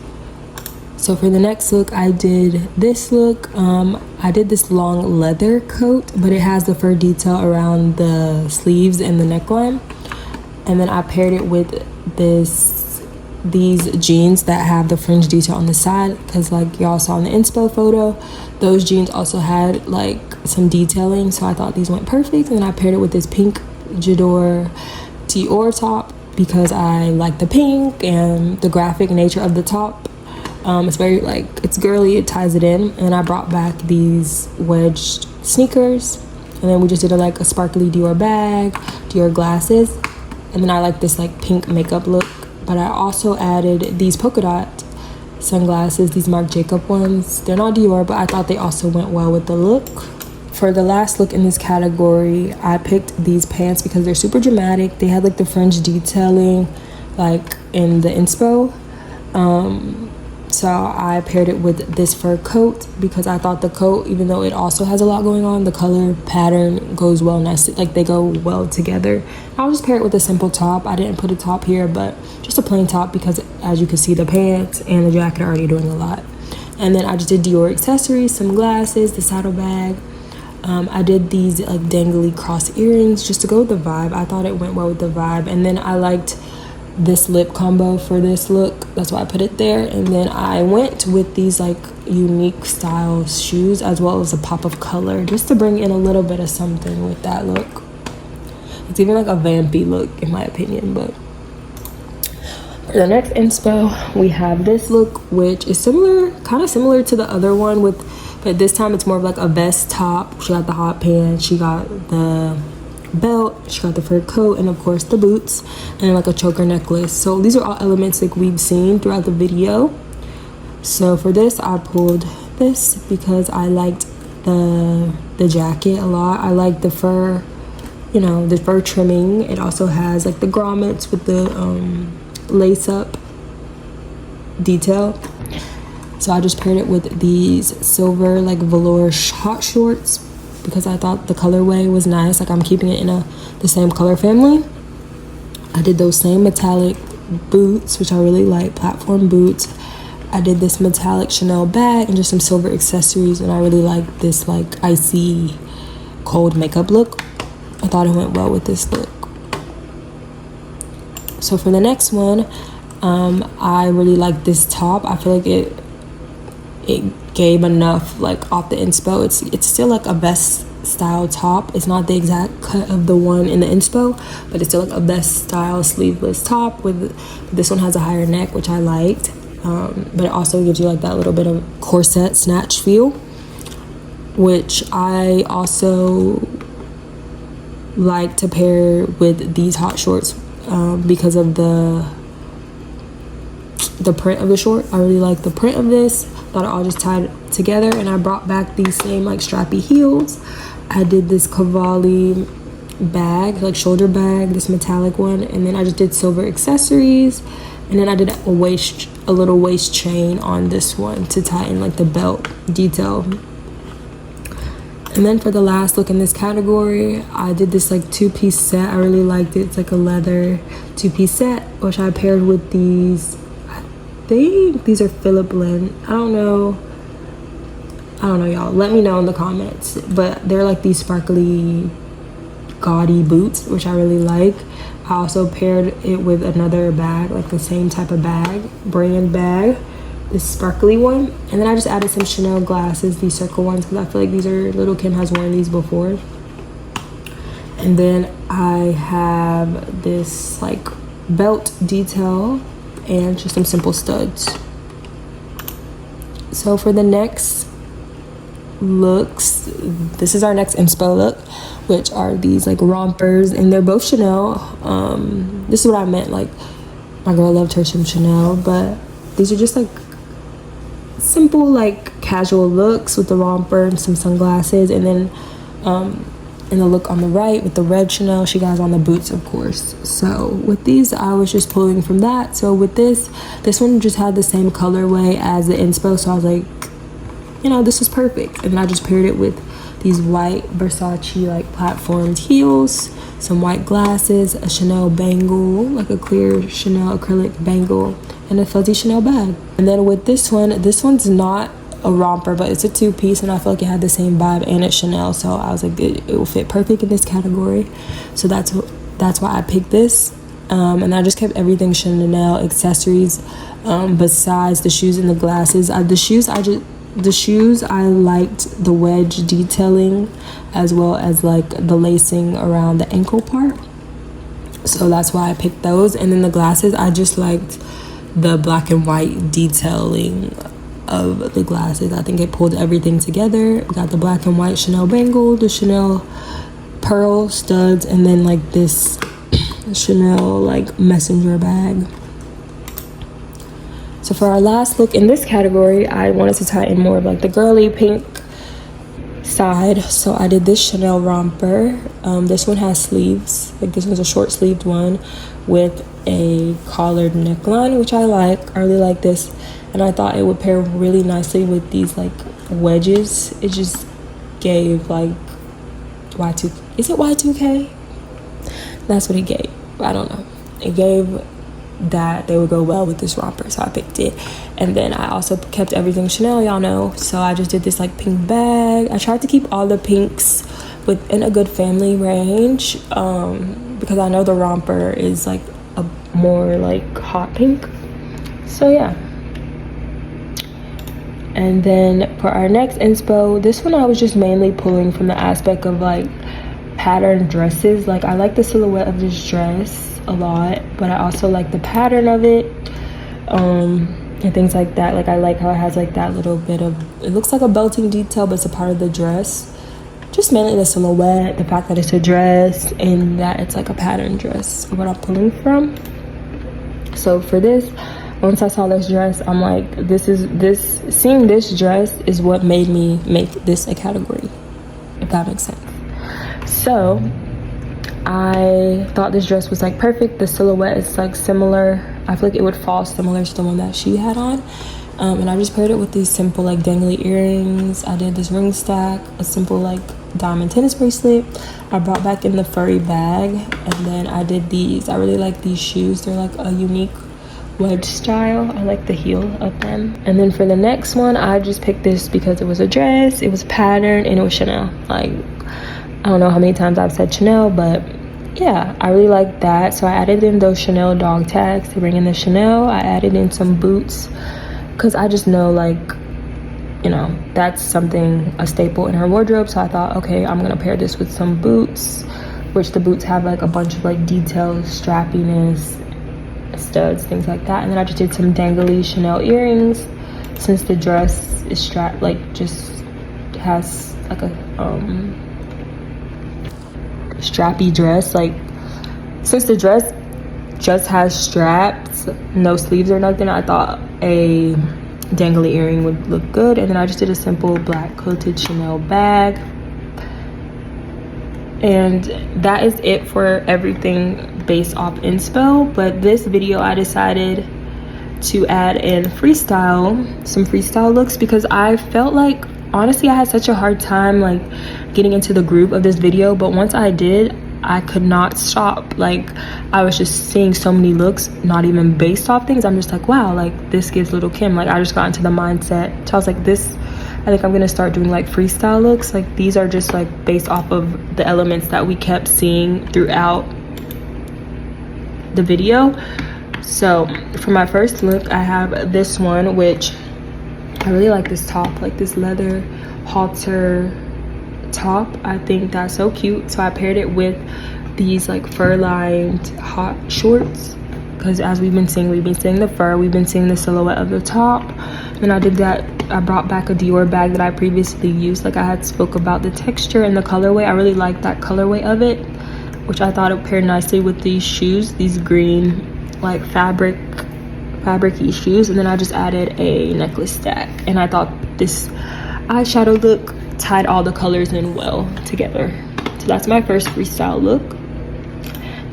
So for the next look, I did this look. I did this long leather coat, but it has the fur detail around the sleeves and the neckline. And then I paired it with these jeans that have the fringe detail on the side, because like y'all saw in the inspo photo, those jeans also had like some detailing, so I thought these went perfect. And then I paired it with this pink J'adore Dior top because I like the pink and the graphic nature of the top. It's very like, it's girly, it ties it in. And I brought back these wedged sneakers, and then we just did a sparkly Dior bag, Dior glasses, and then I like this like pink makeup look. But I also added these polka dot sunglasses, these Marc Jacob ones. They're not Dior, but I thought they also went well with the look. For the last look in this category, I picked these pants because they're super dramatic. They had like the fringe detailing like in the inspo. So I paired it with this fur coat because I thought the coat, even though it also has a lot going on, the color pattern goes well nicely, like they go well together. I'll just pair it with a simple top. I didn't put a top here, but just a plain top because as you can see, the pants and the jacket are already doing a lot. And then I just did Dior accessories, some glasses, the saddle bag. I did these like dangly cross earrings just to go with the vibe. I thought it went well with the vibe. And then I liked this lip combo for this look, that's why I put it there. And then I went with these like unique style shoes as well as a pop of color just to bring in a little bit of something with that look. It's even like a vampy look in my opinion. But for the next inspo, we have this look, which is kind of similar to the other one, but this time it's more of like a vest top. She got the hot pants, she got the belt, she got the fur coat, and of course the boots, and like a choker necklace. So these are all elements like we've seen throughout the video. So for this, I pulled this because I liked the jacket a lot. I like the fur, the fur trimming. It also has like the grommets with the lace up detail. So I just paired it with these silver like velour hot shorts because I thought the colorway was nice. Like I'm keeping it in the same color family. I did those same metallic boots, which I really like, platform boots. I did this metallic Chanel bag and just some silver accessories, and I really like this like icy cold makeup look. I thought it went well with this look. So for the next one, I really like this top. I feel like it gave enough like off the inspo. It's still like a vest style top. It's not the exact cut of the one in the inspo, but it's still like a vest style sleeveless top. With this one has a higher neck, which I liked, but it also gives you like that little bit of corset snatch feel, which I also like to pair with these hot shorts because of the print of the short. I really like the print of this. Thought it all just tied together, and I brought back these same like strappy heels. I did this Cavalli bag, like shoulder bag, this metallic one, and then I just did silver accessories, and then I did a little waist chain on this one to tie in like the belt detail. And then for the last look in this category, I did this like two-piece set. I really liked it. It's like a leather two-piece set, which I paired with these, I think these are Phillip Len. I don't know y'all, let me know in the comments, but they're like these sparkly gaudy boots, which I really like. I also paired it with another bag, like the same type of brand bag, this sparkly one. And then I just added some Chanel glasses, these circle ones, because I feel like Lil Kim has worn these before. And then I have this like belt detail and just some simple studs. So for the next looks, this is our next inspo look, which are these like rompers, and they're both Chanel. This is what I meant, like my girl loved her some Chanel, but these are just like simple like casual looks with the romper and some sunglasses. And then in the look on the right with the red Chanel. She got on the boots, of course. So with these, I was just pulling from that. So with this one just had the same colorway as the inspo, so I was like, you know, this is perfect. And then I just paired it with these white Versace like platformed heels, some white glasses, a Chanel bangle, like a clear Chanel acrylic bangle, and a fuzzy Chanel bag. And then with this one's not a romper, but it's a two-piece, and I feel like it had the same vibe, and it's Chanel, so I was like, it will fit perfect in this category. So that's why I picked this. And I just kept everything Chanel accessories, besides the shoes and the glasses. The shoes I liked the wedge detailing, as well as like the lacing around the ankle part, so that's why I picked those. And then the glasses, I just liked the black and white detailing of the glasses. I think it pulled everything together. We got the black and white Chanel bangle, the Chanel pearl studs, and then like this Chanel like messenger bag. So for our last look in this category, I wanted to tie in more of like the girly pink side. So I did this Chanel romper. This one has sleeves. Like this one's a short sleeved one with a collared neckline, which I like. I really like this. And I thought it would pair really nicely with these like wedges. It just gave like Y2K. Is it Y2K? That's what it gave. I don't know. It gave that they would go well with this romper, so I picked it. And then I also kept everything Chanel, y'all know, so I just did this like pink bag. I tried to keep all the pinks within a good family range, because I know the romper is like a more like hot pink. So yeah. And then for our next inspo, this one I was just mainly pulling from the aspect of like patterned dresses. Like I like the silhouette of this dress a lot, but I also like the pattern of it, and things like that. Like I like how it has like that little bit of, it looks like a belting detail, but it's a part of the dress. Just mainly the silhouette, the fact that it's a dress, and that it's like a pattern dress, what I'm pulling from. So for this, once I saw this dress, I'm like, seeing this dress is what made me make this a category, if that makes sense. So I thought this dress was like perfect. The silhouette is like similar. I feel like it would fall similar to the one that she had on. And I just paired it with these simple like dangly earrings. I did this ring stack, a simple like diamond tennis bracelet. I brought back in the furry bag, and then I did these. I really like these shoes. They're like a unique wedge style. I like the heel of them. And then for the next one, I just picked this because it was a dress, it was patterned, and it was Chanel. Like, I don't know how many times I've said Chanel, but yeah, I really like that. So I added in those Chanel dog tags to bring in the Chanel. I added in some boots because I just know, like, you know, that's something, a staple in her wardrobe. So I thought, okay, I'm gonna pair this with some boots, which the boots have like a bunch of like details, strappiness, studs, things like that. And then I just did some dangly Chanel earrings, since the dress is strapped, like just has like a strappy dress. Like, since the dress just has straps, no sleeves or nothing, I thought a dangly earring would look good. And then I just did a simple black quilted Chanel bag. And that is it for everything based off inspo. But this video I decided to add in some freestyle looks, because I felt like, honestly, I had such a hard time like getting into the groove of this video, but once I did, I could not stop. Like, I was just seeing so many looks, not even based off things. I'm just like, wow, like this gives Lil Kim. Like, I just got into the mindset. So I was like, I think I'm gonna start doing like freestyle looks. Like, these are just like based off of the elements that we kept seeing throughout the video. So for my first look, I have this one, which I really like this top, like this leather halter top. I think that's so cute. So I paired it with these like fur-lined hot shorts, because as we've been seeing the fur, we've been seeing the silhouette of the top. And I did that. I brought back a Dior bag that I previously used. Like, I had spoke about the texture and the colorway. I really like that colorway of it, which I thought it paired nicely with these shoes, these green like fabric-y shoes. And then I just added a necklace stack, and I thought this eyeshadow look tied all the colors in well together. So that's my first freestyle look.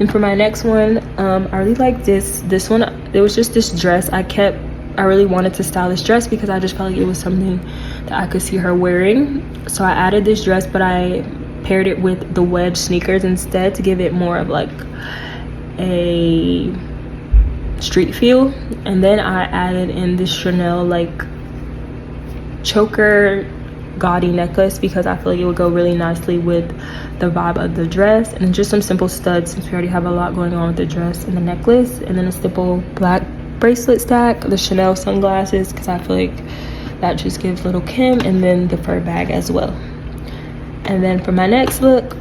And for my next one, I really like this one. It was just this dress. I really wanted to style this dress because I just felt like it was something that I could see her wearing. So I added this dress, but I paired it with the wedge sneakers instead to give it more of like a street feel. And then I added in this Chanel like choker gaudy necklace because I feel like it would go really nicely with the vibe of the dress, and just some simple studs since we already have a lot going on with the dress and the necklace, and then a simple black bracelet stack, the Chanel sunglasses because I feel like that just gives Lil Kim, and then the fur bag as well. And then for my next look,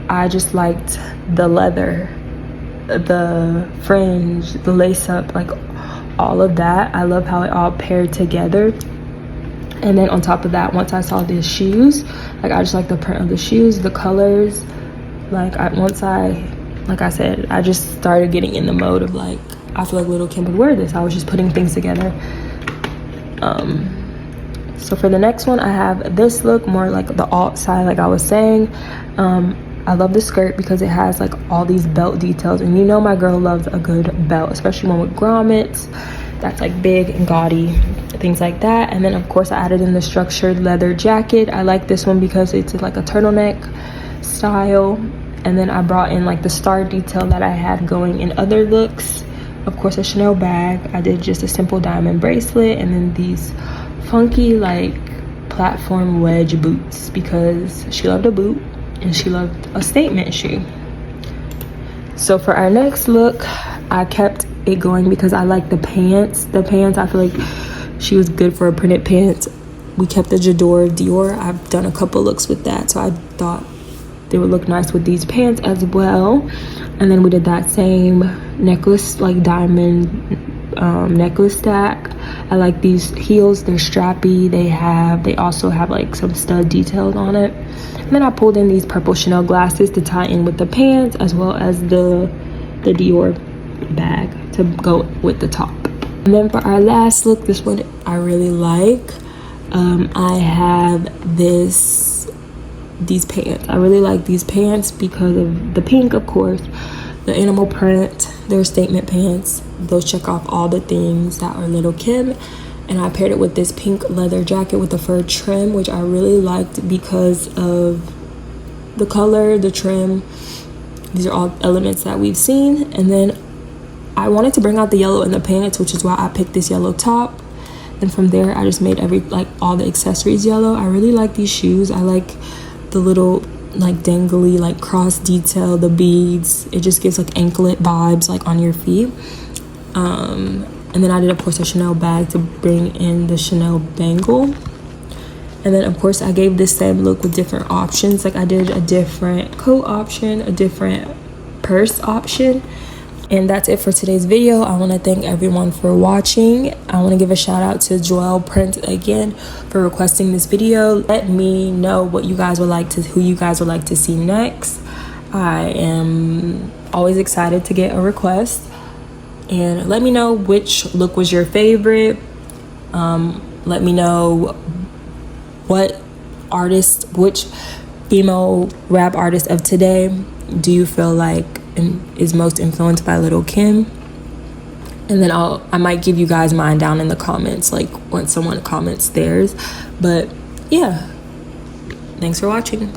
I just liked the leather, the fringe, the lace up, like all of that. I love how it all paired together. And then on top of that, once I saw these shoes, like I just like the print of the shoes, the colors. Like like I said, I just started getting in the mode of like, I feel like Lil Kim would wear this. I was just putting things together. So for the next one, I have this look, more like the alt side, like I was saying. I love the skirt because it has like all these belt details, and you know my girl loves a good belt, especially one with grommets that's like big and gaudy, things like that. And then of course I added in the structured leather jacket. I like this one because it's like a turtleneck style. And then I brought in like the star detail that I had going in other looks. Of course, a Chanel bag. I did just a simple diamond bracelet, and then these funky like platform wedge boots because she loved a boot and she loved a statement shoe. So for our next look, I kept it going because I like the pants. I feel like she was good for a printed pants. We kept the J'adore Dior. I've done a couple looks with that, so I thought they would look nice with these pants as well. And then we did that same necklace, like diamond necklace stack. I like these heels. They're strappy. They also have like some stud details on it. And then I pulled in these purple Chanel glasses to tie in with the pants, as well as the Dior bag to go with the top. And then for our last look, this one I really like. I have these pants. I really like these pants because of the pink, of course, the animal print. They're statement pants. Those check off all the things that are Lil Kim. And I paired it with this pink leather jacket with a fur trim, which I really liked because of the color, the trim. These are all elements that we've seen. And then I wanted to bring out the yellow in the pants, which is why I picked this yellow top. And from there, I just made all the accessories yellow. I really like these shoes. I like the little like dangly like cross detail, the beads. It just gives like anklet vibes like on your feet. And then I did, of course, a Chanel bag to bring in the Chanel bangle. And then, of course, I gave this same look with different options. Like I did a different coat option, a different purse option. And that's it for today's video. I want to thank everyone for watching. I want to give a shout out to Joelle Prince again for requesting this video. Let me know what you guys would like to, who you guys would like to see next. I am always excited to get a request. And let me know which look was your favorite. Let me know which female rap artist of today do you feel like is most influenced by Lil Kim. And then I might give you guys mine down in the comments, like when someone comments theirs. But yeah, thanks for watching.